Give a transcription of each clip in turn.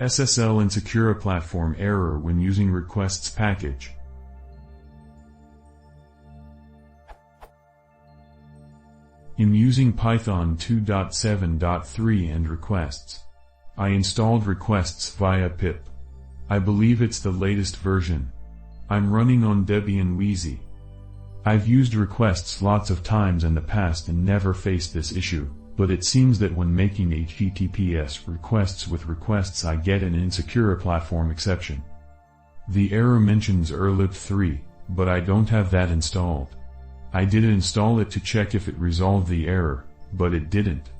SSL InsecurePlatform error when using requests package. In using Python 2.7.3 and requests, I installed requests via pip. I believe it's the latest version. I'm running on Debian Wheezy. I've used requests lots of times in the past and never faced this issue, but it seems that when making HTTPS requests with requests I get an InsecurePlatform exception. The error mentions erlib3, but I don't have that installed. I did install it to check if it resolved the error, but it didn't.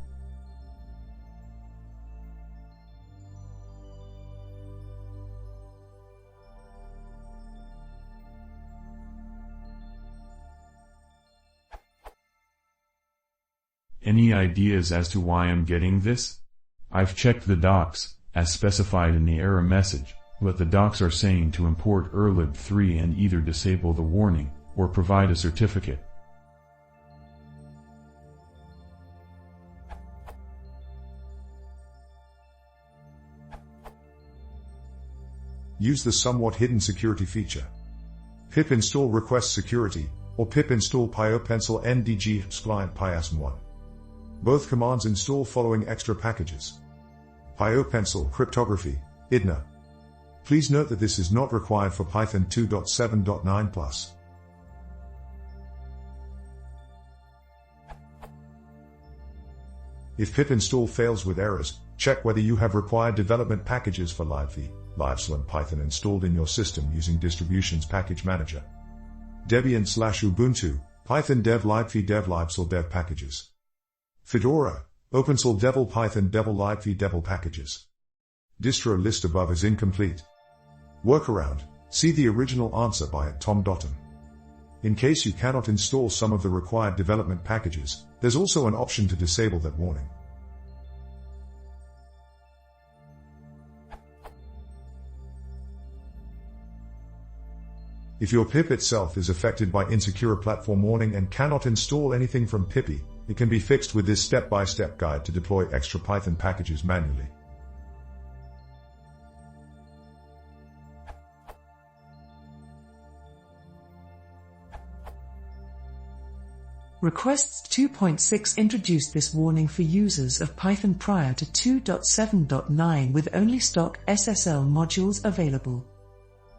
Any ideas as to why I'm getting this? I've checked the docs, as specified in the error message, but the docs are saying to import erlib3 and either disable the warning, or provide a certificate. Use the somewhat hidden security feature. Pip install request security, or pip install pyopencil ndg client pyasm1. Both commands install following extra packages. Pyopencil cryptography, IDNA. Please note that this is not required for Python 2.7.9+. If pip install fails with errors, check whether you have required development packages for libv, libsl and Python installed in your system using Distributions Package Manager. Debian/Ubuntu, Python dev libv dev libsl dev packages. Fedora, OpenSol devil Python devil libv devil packages. Distro list above is incomplete. Workaround, see the original answer by Tom Dotton. In case you cannot install some of the required development packages, there's also an option to disable that warning. If your pip itself is affected by InsecurePlatform warning and cannot install anything from pipi, it can be fixed with this step-by-step guide to deploy extra Python packages manually. Requests 2.6 introduced this warning for users of Python prior to 2.7.9 with only stock SSL modules available.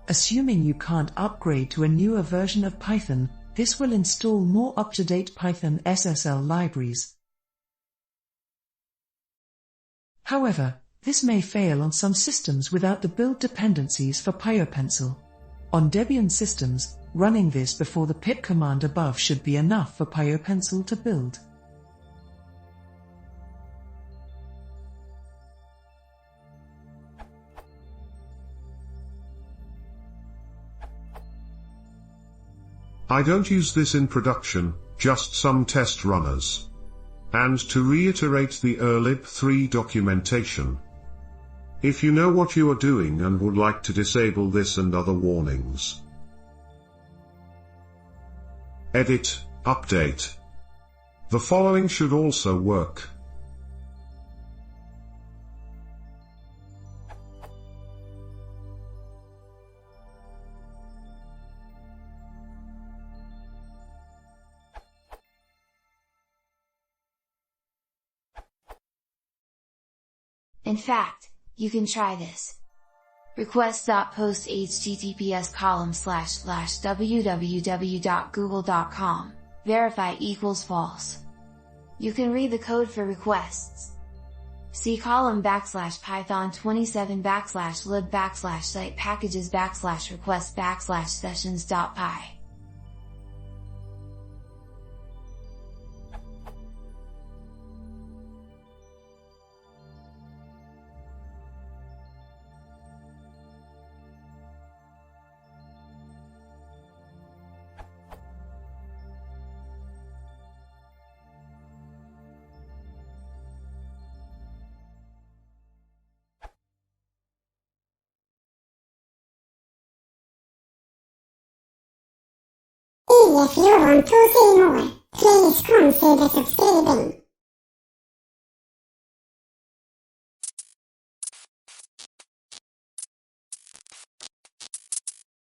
Assuming you can't upgrade to a newer version of Python, this will install more up-to-date Python SSL libraries. However, this may fail on some systems without the build dependencies for pyopencil. On Debian systems, running this before the pip command above should be enough for pyopencil to build. I don't use this in production, just some test runners. And to reiterate the erlib3 documentation. If you know what you are doing and would like to disable this and other warnings. Edit, update. The following should also work. In fact, you can try this. Request.post https://www.google.com, verify equals false. You can read the code for requests. See column /python27/lib/site packages/request/sessions.py. If you want to see more, please consider subscribing.